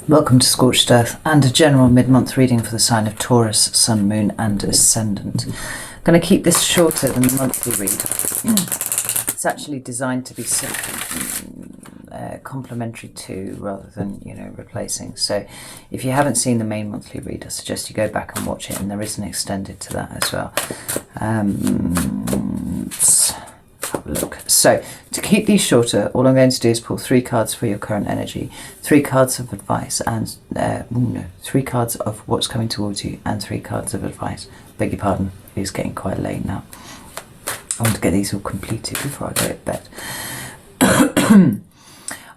Welcome to Scorched Earth and a general mid-month reading for the sign of Taurus, Sun, Moon and Ascendant. I'm going to keep this shorter than the monthly read. It's actually designed to be complementary to rather than, replacing. So if you haven't seen the main monthly read, I suggest you go back and watch it, and there is an extended to that as well. Let's have a look. So to keep these shorter, all I'm going to do is pull 3 cards for your current energy, 3 cards of advice, and 3 cards of what's coming towards you, and 3 cards of advice. Beg your pardon, it is getting quite late now. I want to get these all completed before I go to bed.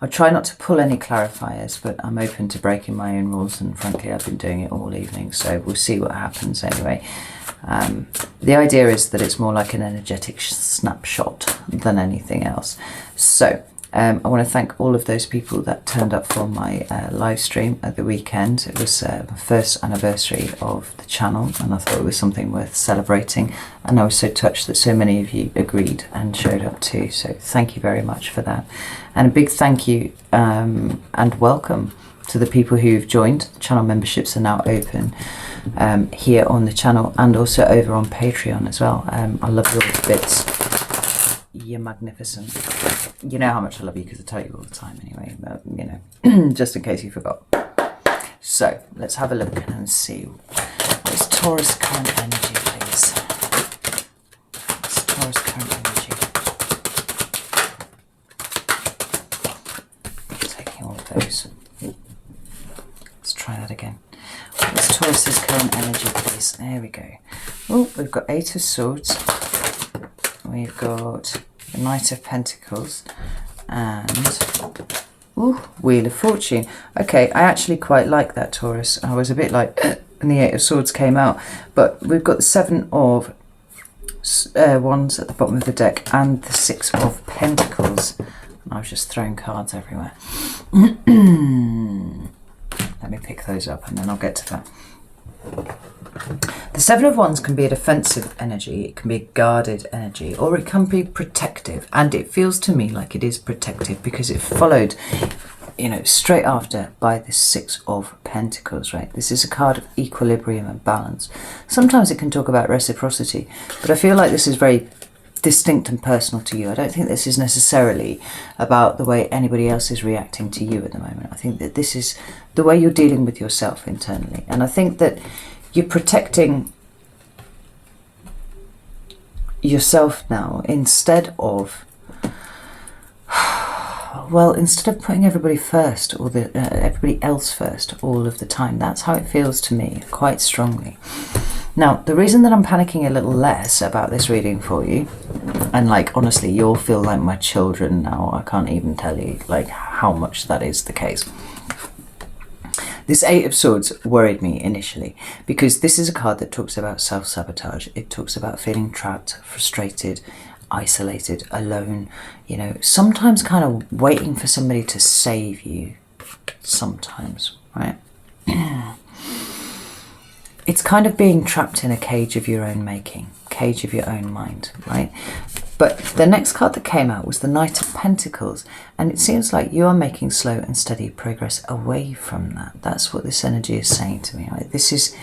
I try not to pull any clarifiers, but I'm open to breaking my own rules, and frankly I've been doing it all evening, so we'll see what happens anyway. The idea is that it's more like an energetic snapshot than anything else. So I want to thank all of those people that turned up for my live stream at the weekend. It was the first anniversary of the channel, and I thought it was something worth celebrating, and I was so touched that so many of you agreed and showed up too, so thank you very much for that. And a big thank you and welcome to the people who've joined. The channel memberships are now open here on the channel and also over on Patreon as well. I love you all to bits. You're magnificent. You know how much I love you because I tell you all the time anyway, but just in case you forgot. So let's have a look and see. What's Taurus current energy, please? What's Taurus current energy? Taking all of those. Let's try that again. What's Taurus's current energy, please? There we go. Oh, we've got 8 of Swords. We've got the Knight of Pentacles and Wheel of Fortune. Okay, I actually quite like that, Taurus. I was a bit like when the 8 of Swords came out, but we've got the 7 of Wands at the bottom of the deck and the 6 of Pentacles. And I was just throwing cards everywhere. Let me pick those up and then I'll get to that. The 7 of Wands can be a defensive energy, it can be a guarded energy, or it can be protective, and it feels to me like it is protective because it followed, straight after by the 6 of Pentacles, right? This is a card of equilibrium and balance. Sometimes it can talk about reciprocity, but I feel like this is very distinct and personal to you. I don't think this is necessarily about the way anybody else is reacting to you at the moment. I think that this is the way you're dealing with yourself internally, and I think that you're protecting yourself now instead of putting everybody first or everybody else first all of the time. That's how it feels to me quite strongly. Now, the reason that I'm panicking a little less about this reading for you, and honestly, you'll feel like my children now. I can't even tell you how much that is the case. This 8 of Swords worried me initially because this is a card that talks about self-sabotage. It talks about feeling trapped, frustrated, isolated, alone, sometimes kind of waiting for somebody to save you sometimes, right? It's kind of being trapped in a cage of your own making, cage of your own mind, right? But the next card that came out was the Knight of Pentacles, and it seems like you are making slow and steady progress away from that. That's what this energy is saying to me, right? This is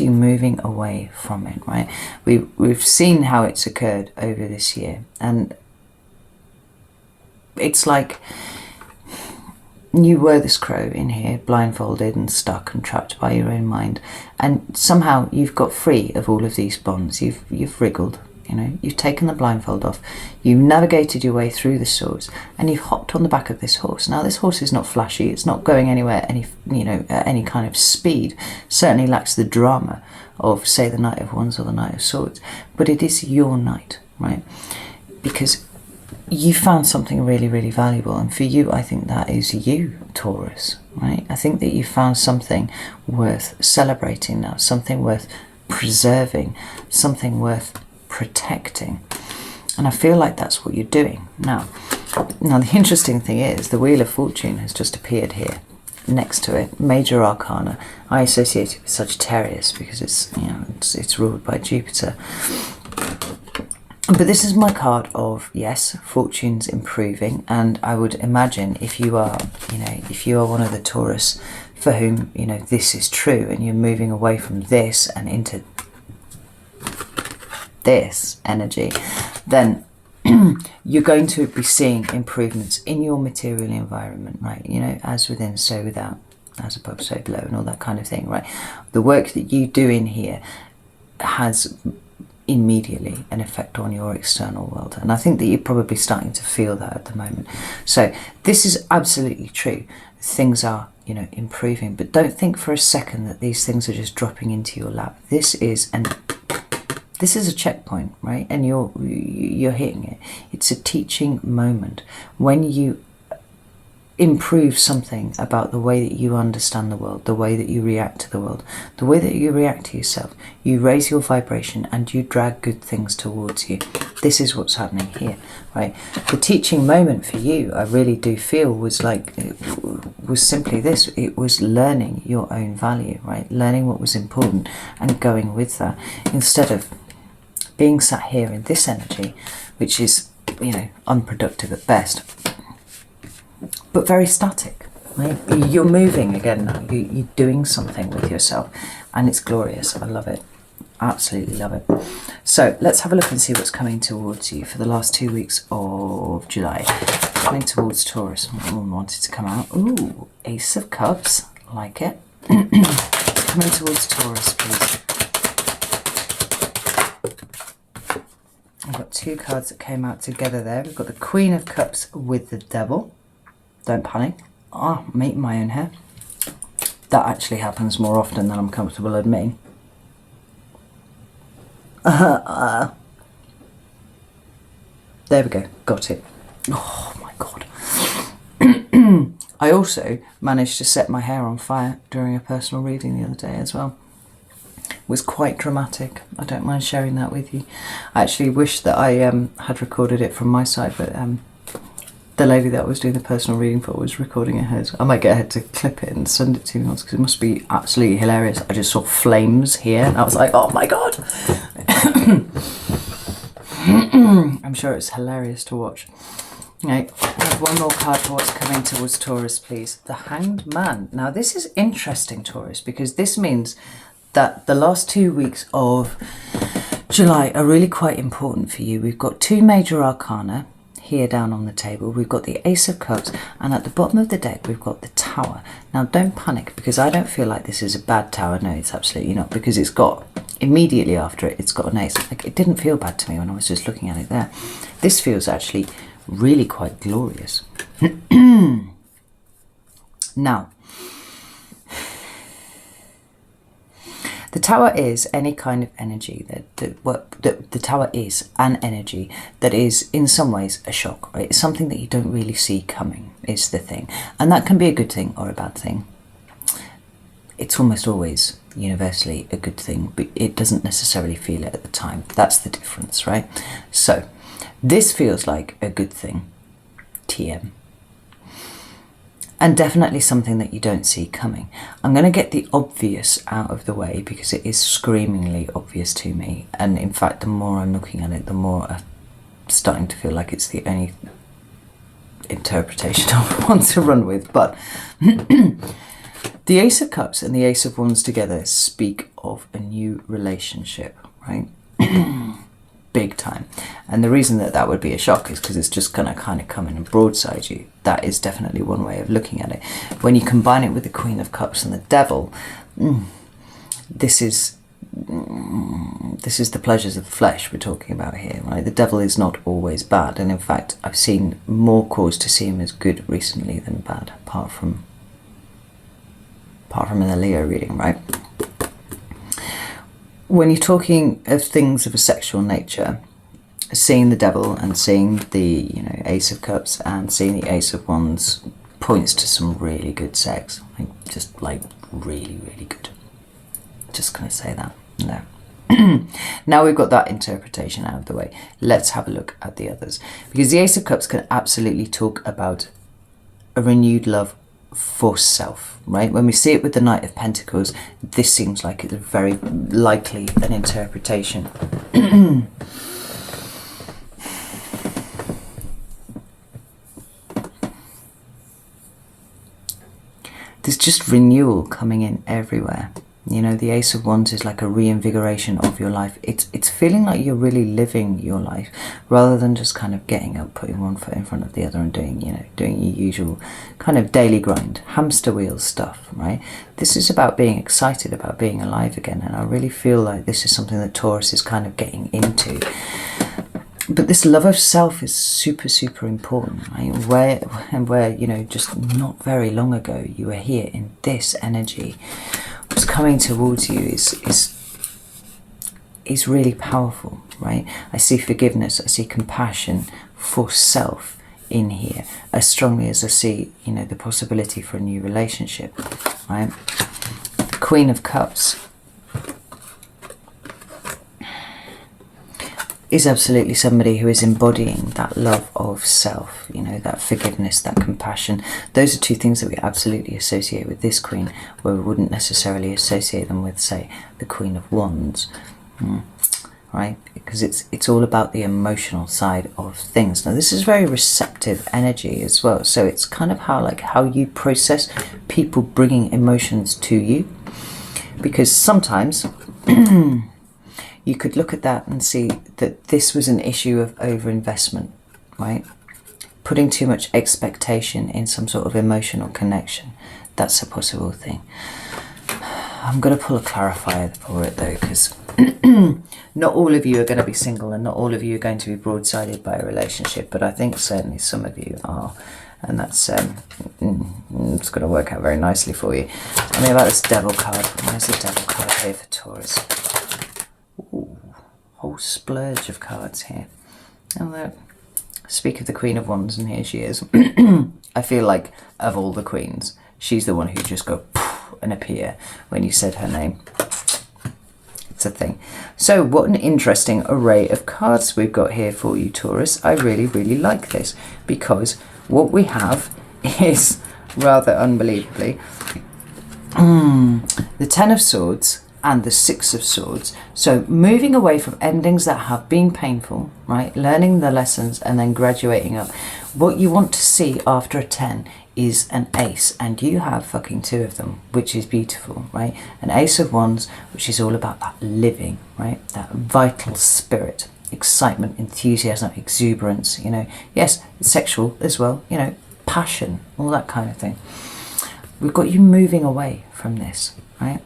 you moving away from it, right? We've seen how it's occurred over this year, and it's like you were this crow in here, blindfolded and stuck and trapped by your own mind, and somehow you've got free of all of these bonds. You've wriggled. You've taken the blindfold off, you've navigated your way through the swords, and you've hopped on the back of this horse. Now, this horse is not flashy, it's not going anywhere at any kind of speed, certainly lacks the drama of, say, the Knight of Wands or the Knight of Swords, but it is your knight, right? Because you found something really, really valuable, and for you, I think that is you, Taurus, right? I think that you found something worth celebrating now, something worth preserving, something worth protecting, and I feel like that's what you're doing now. The interesting thing is the Wheel of Fortune has just appeared here next to it, Major Arcana. I associate it with Sagittarius because it's ruled by Jupiter. But this is my card of, yes, fortune's improving, and I would imagine if you are, if you are one of the Taurus for whom, you know, this is true, and you're moving away from this and into this energy, then you're going to be seeing improvements in your material environment, right? You know, as within, so without, as above, so below, and all that kind of thing, right? The work that you do in here has immediately an effect on your external world, and I think that you're probably starting to feel that at the moment. So this is absolutely true. Things are, you know, improving, but don't think for a second that these things are just dropping into your lap. This is a checkpoint, right? And you're hitting it. It's a teaching moment. When you improve something about the way that you understand the world, the way that you react to the world, the way that you react to yourself, you raise your vibration and you drag good things towards you. This is what's happening here, right? The teaching moment for you, I really do feel, was like, was simply this. It was learning your own value, right? Learning what was important and going with that, instead of being sat here in this energy, which is, you know, unproductive at best, but very static, right? You're moving again now. You're doing something with yourself, and it's glorious. I love it. Absolutely love it. So let's have a look and see what's coming towards you for the last 2 weeks of July. Coming towards Taurus. Wanted to come out. Ooh, Ace of Cups. Like it. Coming towards Taurus, please. I've got 2 cards that came out together there. We've got the Queen of Cups with the Devil. Don't panic. I'm making my own hair. That actually happens more often than I'm comfortable admitting. There we go. Got it. Oh my God. I also managed to set my hair on fire during a personal reading the other day as well. It was quite dramatic. I don't mind sharing that with you. I actually wish that I had recorded it from my side, but the lady that I was doing the personal reading for was recording it hers. I might get her to clip it and send it to me because it must be absolutely hilarious. I just saw flames here and I was like, oh my God. I'm sure it's hilarious to watch. Right, I have one more card for what's coming towards Taurus, please. The Hanged Man. Now this is interesting, Taurus, because this means that the last 2 weeks of July are really quite important for you. We've got 2 major arcana here down on the table. We've got the Ace of Cups, and at the bottom of the deck we've got the Tower. Now don't panic, because I don't feel like this is a bad tower. No, it's absolutely not, because it's got, immediately after it, it's got an ace. Like, it didn't feel bad to me when I was just looking at it there. This feels actually really quite glorious. Now, the Tower is any kind of energy the Tower is an energy that is in some ways a shock, right? It's something that you don't really see coming, is the thing. And that can be a good thing or a bad thing. It's almost always universally a good thing, but it doesn't necessarily feel it at the time. That's the difference, right? So this feels like a good thing, TM. And definitely something that you don't see coming. I'm going to get the obvious out of the way because it is screamingly obvious to me. And in fact, the more I'm looking at it, the more I'm starting to feel like it's the only interpretation I want to run with. But the Ace of Cups and the Ace of Wands together speak of a new relationship, right? Big time. And the reason that that would be a shock is because it's just going to kind of come in and broadside you. That is definitely one way of looking at it. When you combine it with the Queen of Cups and the Devil, this is the pleasures of the flesh we're talking about here, right? The Devil is not always bad, and in fact I've seen more cause to see him as good recently than bad, apart from in the Leo reading, right? When you're talking of things of a sexual nature, seeing the Devil and seeing the, you know, Ace of Cups and seeing the Ace of Wands points to some really good sex. Like, just like really, really good. Just gonna say that. No. Now we've got that interpretation out of the way. Let's have a look at the others. Because the Ace of Cups can absolutely talk about a renewed love for self, right? When we see it with the Knight of Pentacles, this seems like it's very likely an interpretation. there's just renewal coming in everywhere. You know, the Ace of Wands is like a reinvigoration of your life. It's feeling like you're really living your life rather than just kind of getting up, putting one foot in front of the other and doing, you know, doing your usual kind of daily grind, hamster wheel stuff, right? This is about being excited about being alive again, and I really feel like this is something that Taurus is kind of getting into. But this love of self is super, super important, right? Where, you know, just not very long ago, you were here in this energy. What's coming towards you is really powerful, right? I see forgiveness, I see compassion for self in here, as strongly as I see, you know, the possibility for a new relationship, right? Queen of Cups is absolutely somebody who is embodying that love of self, you know, that forgiveness, that compassion. Those are two things that we absolutely associate with this Queen, where we wouldn't necessarily associate them with, say, the Queen of Wands, right? Because it's all about the emotional side of things. Now, this is very receptive energy as well, so it's kind of how you process people bringing emotions to you, because sometimes you could look at that and see that this was an issue of overinvestment, right? Putting too much expectation in some sort of emotional connection. That's a possible thing. I'm going to pull a clarifier for it though, because not all of you are going to be single and not all of you are going to be broadsided by a relationship, but I think certainly some of you are. And that's it's going to work out very nicely for you. Tell me about this Devil card. Where's the Devil card here for Taurus? Ooh, whole splurge of cards here. And speak of the Queen of Wands, and here she is. I feel like of all the queens, she's the one who just go poof and appear when you said her name. It's a thing. So what an interesting array of cards we've got here for you, Taurus. I really, really like this, because what we have is, rather unbelievably, the Ten of Swords and the Six of Swords. So moving away from endings that have been painful, right? Learning the lessons and then graduating up. What you want to see after a 10 is an ace, and you have fucking two of them, which is beautiful, right? An Ace of Wands, which is all about that living, right? That vital spirit, excitement, enthusiasm, exuberance, you know. Yes, sexual as well, you know, passion, all that kind of thing. We've got you moving away from this, right?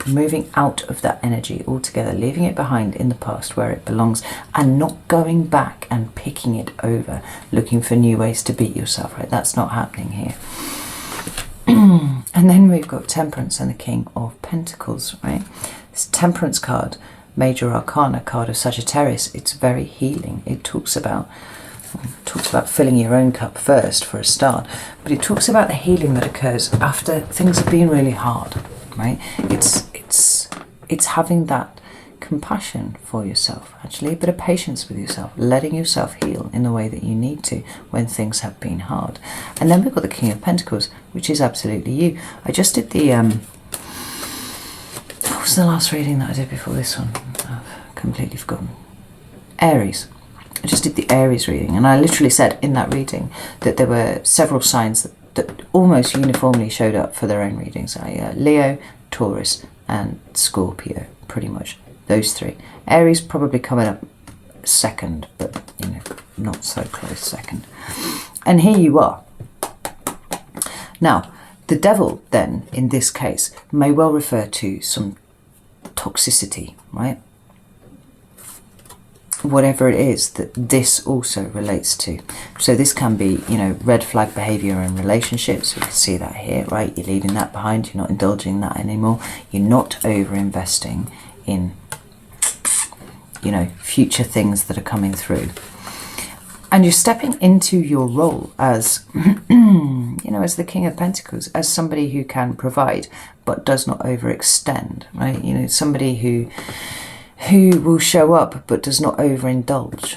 Moving out of that energy altogether, leaving it behind in the past where it belongs, and not going back and picking it over, looking for new ways to beat yourself, right? That's not happening here. And then we've got Temperance and the King of Pentacles, right? This Temperance card, Major Arcana card of Sagittarius, it's very healing. It talks about filling your own cup first for a start, but it talks about the healing that occurs after things have been really hard, right? It's having that compassion for yourself, actually, a bit of patience with yourself, letting yourself heal in the way that you need to when things have been hard. And then we've got the King of Pentacles, which is absolutely you. I just did the what was the last reading that I did before this one? I've completely forgotten. Aries. I just did the Aries reading, and I literally said in that reading that there were several signs that almost uniformly showed up for their own readings. Leo, Taurus and Scorpio, pretty much those three. Aries probably coming up second, but you know, not so close second. And here you are. Now, the Devil then, in this case, may well refer to some toxicity, right? Whatever it is that this also relates to. So this can be, you know, red flag behavior in relationships. We can see that here, right? You're leaving that behind. You're not indulging that anymore. You're not over investing in, you know, future things that are coming through. And you're stepping into your role as, you know, as the King of Pentacles, as somebody who can provide, but does not overextend, right? You know, somebody who will show up but does not overindulge,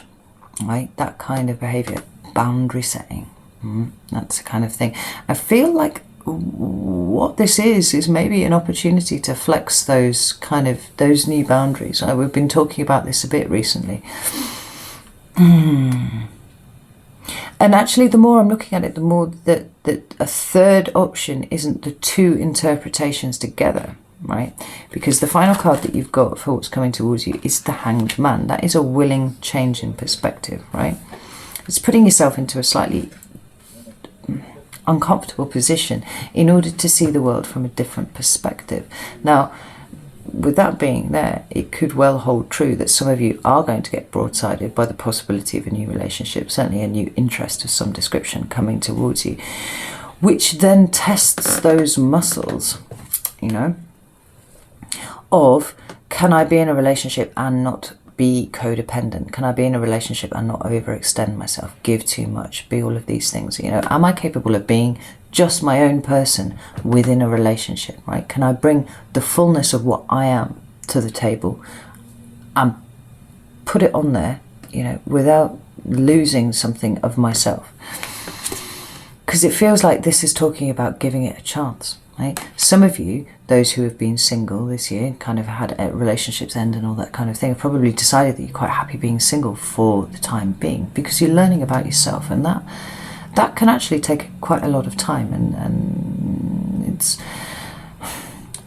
right? That kind of behavior, boundary setting, that's the kind of thing. I feel like what this is maybe an opportunity to flex those new boundaries. We've been talking about this a bit recently. And actually, the more I'm looking at it, the more that a third option isn't the two interpretations together, right? Because the final card that you've got for what's coming towards you is the Hanged Man. That is a willing change in perspective, right? It's putting yourself into a slightly uncomfortable position in order to see the world from a different perspective. Now, with that being there, it could well hold true that some of you are going to get broadsided by the possibility of a new relationship, certainly a new interest of some description coming towards you, which then tests those muscles, you know, of, can I be in a relationship and not be codependent? Can I be in a relationship and not overextend myself, give too much, be all of these things? You know, am I capable of being just my own person within a relationship, right? Can I bring the fullness of what I am to the table and put it on there, you know, without losing something of myself? Because it feels like this is talking about giving it a chance, right? Some of you, those who have been single this year, kind of had relationships end and all that kind of thing, have probably decided that you're quite happy being single for the time being, because you're learning about yourself, and that can actually take quite a lot of time, and it's,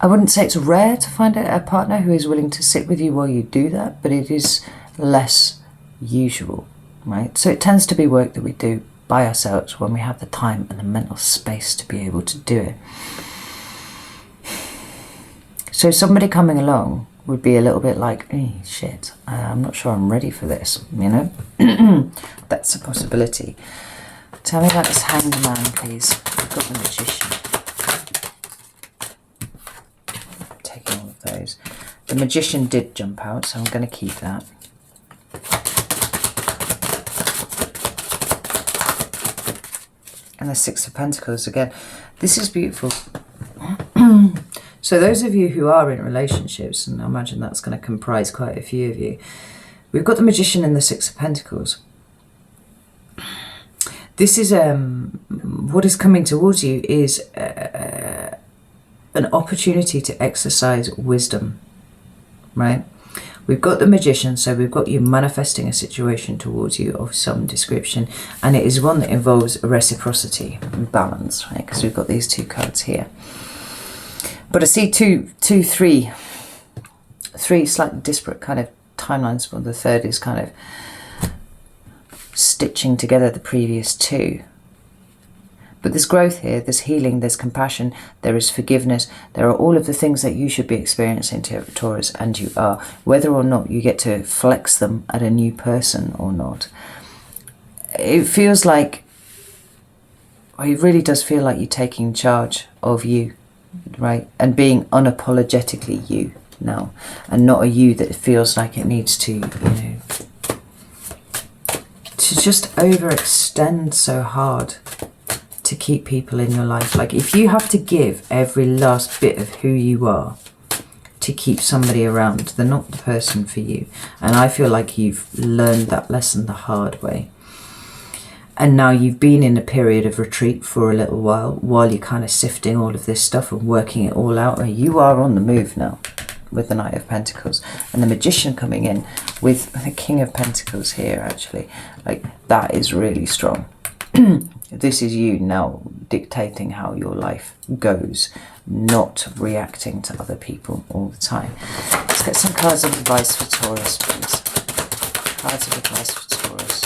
I wouldn't say it's rare to find a partner who is willing to sit with you while you do that, but it is less usual, right? So it tends to be work that we do by ourselves when we have the time and the mental space to be able to do it. So somebody coming along would be a little bit like, shit, I'm not sure I'm ready for this, you know? That's a possibility. Tell me about this Hanged Man, please. I've got the Magician. Taking all of those. The Magician did jump out, so I'm going to keep that. And the Six of Pentacles again. This is beautiful. So those of you who are in relationships, and I imagine that's going to comprise quite a few of you, we've got the Magician and the Six of Pentacles. This is what is coming towards you is an opportunity to exercise wisdom, right? We've got the Magician, so we've got you manifesting a situation towards you of some description, and it is one that involves reciprocity and balance, right? Because we've got these two cards here. But I see three slightly disparate kind of timelines. Well, the third is kind of stitching together the previous two. But there's growth here, there's healing, there's compassion, there is forgiveness. There are all of the things that you should be experiencing, Taurus, and you are. Whether or not you get to flex them at a new person or not. It feels like, or it really does feel like you're taking charge of you, right? And being unapologetically you now, and not a you that feels like it needs to, you know, to just overextend so hard to keep people in your life. Like, if you have to give every last bit of who you are to keep somebody around, they're not the person for you. And I feel like you've learned that lesson the hard way. And now you've been in a period of retreat for a little while you're kind of sifting all of this stuff and working it all out. You are on the move now with the Knight of Pentacles. And the Magician coming in with the King of Pentacles here, actually. Like, that is really strong. This is you now dictating how your life goes, not reacting to other people all the time. Let's get some cards of advice for Taurus, please. Cards of advice for Taurus.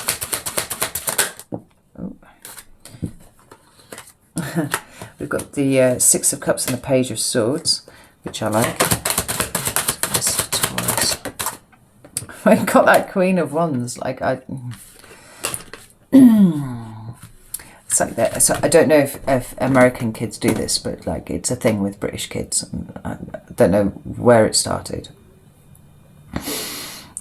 We've got the Six of Cups and the Page of Swords, which I like. Advice for Taurus. We've got that Queen of Wands. Like, it's like that. So I don't know if American kids do this, but like, it's a thing with British kids. I don't know where it started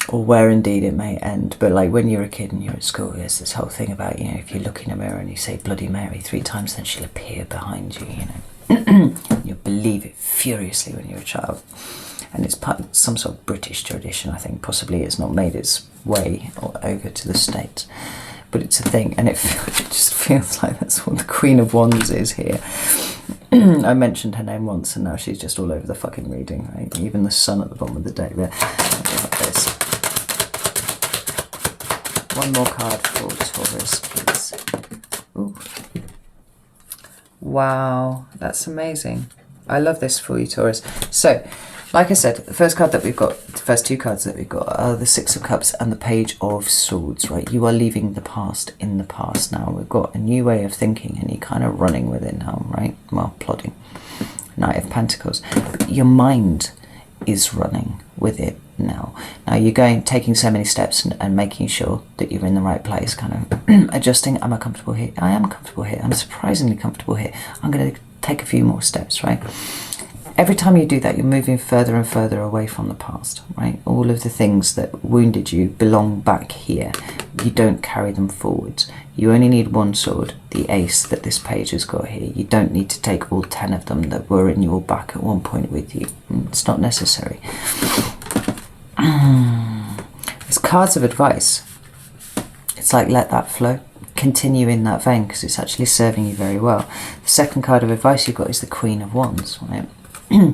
or where indeed it may end, but like, when you're a kid and you're at school, there's this whole thing about, you know, if you look in a mirror and you say Bloody Mary 3 times, then she'll appear behind you, you know. You believe it furiously when you're a child, and it's part of some sort of British tradition. I think possibly it's not made its way over to the States, but it's a thing, and it just feels like that's what the Queen of Wands is here. I mentioned her name once, and now she's just all over the fucking reading, right? Even the sun at the bottom of the deck there. Like this. One more card for Taurus, please. Ooh. Wow, that's amazing. I love this for you, Taurus. So, like I said, the first card that we've got, the first two cards that we've got are the Six of Cups and the Page of Swords, right? You are leaving the past in the past now. We've got a new way of thinking and you're kind of running with it now, right? Well, plodding. Knight of Pentacles. But your mind is running with it now. Now you're taking so many steps and making sure that you're in the right place, kind of adjusting. Am I comfortable here? I am comfortable here. I'm surprisingly comfortable here. I'm going to take a few more steps, right? Every time you do that, you're moving further and further away from the past, right? All of the things that wounded you belong back here. You don't carry them forwards. You only need one sword, the ace that this page has got here. You don't need to take all 10 of them that were in your back at one point with you. It's not necessary. It's cards of advice. It's like, let that flow. Continue in that vein because it's actually serving you very well. The second card of advice you've got is the Queen of Wands, right? I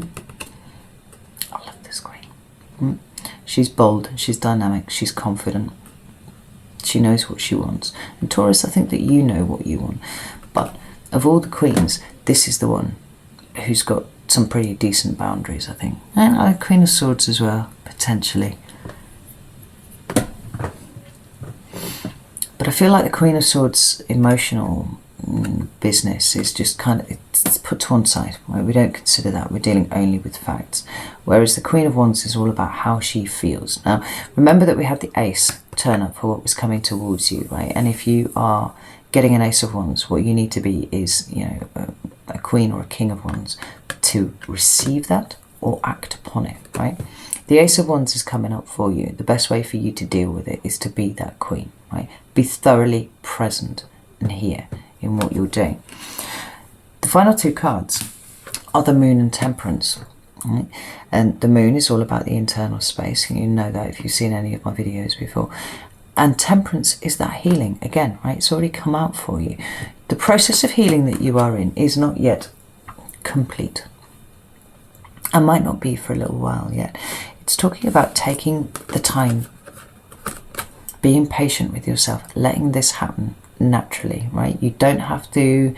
love this queen. She's bold, she's dynamic, she's confident. She knows what she wants. And Taurus, I think that you know what you want. But of all the queens, this is the one who's got some pretty decent boundaries, I think. And Queen of Swords as well, potentially. But I feel like the Queen of Swords' emotional business is just kind of, it's put to one side, right? We don't consider that. We're dealing only with facts. Whereas the Queen of Wands is all about how she feels. Now, remember that we had the ace turn up for what was coming towards you, right? And if you are getting an ace of wands, what you need to be is, you know, a queen or a king of wands to receive that or act upon it, right? The ace of wands is coming up for you. The best way for you to deal with it is to be that queen, right? Be thoroughly present and here in what you're doing. The final two cards are the Moon and Temperance, right? And the Moon is all about the internal space, and you know that if you've seen any of my videos before. And Temperance is that healing again, right? It's already come out for you. The process of healing that you are in is not yet complete and might not be for a little while yet. It's talking about taking the time, being patient with yourself, letting this happen naturally, right? You don't have to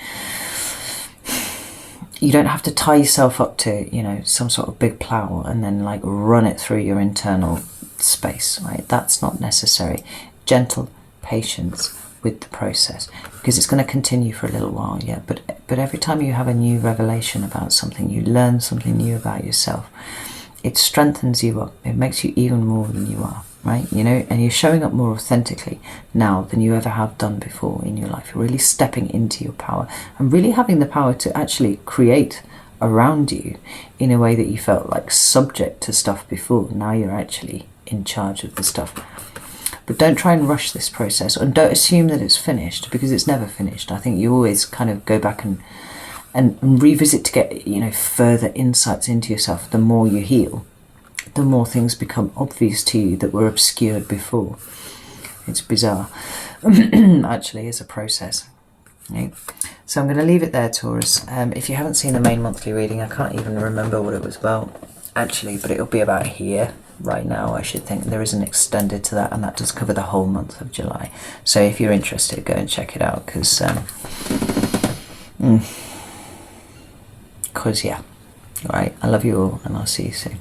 tie yourself up to, you know, some sort of big plow and then like run it through your internal space, right? That's not necessary. Gentle patience with the process, because it's going to continue for a little while, yeah, but every time you have a new revelation about something, you learn something new about yourself, it strengthens you up. It makes you even more than you are, right? You know, and you're showing up more authentically now than you ever have done before in your life. You're really stepping into your power and really having the power to actually create around you in a way that you felt like subject to stuff before. Now you're actually in charge of the stuff. But don't try and rush this process, and don't assume that it's finished, because it's never finished. I think you always kind of go back and revisit to get, you know, further insights into yourself. The more you heal, the more things become obvious to you that were obscured before. It's bizarre, actually, as a process. Okay. So I'm going to leave it there, Taurus. If you haven't seen the main monthly reading, I can't even remember what it was about, actually, but it'll be about here right now, I should think. There is an extended to that, and that does cover the whole month of July. So if you're interested, go and check it out, because yeah. All right, I love you all, and I'll see you soon.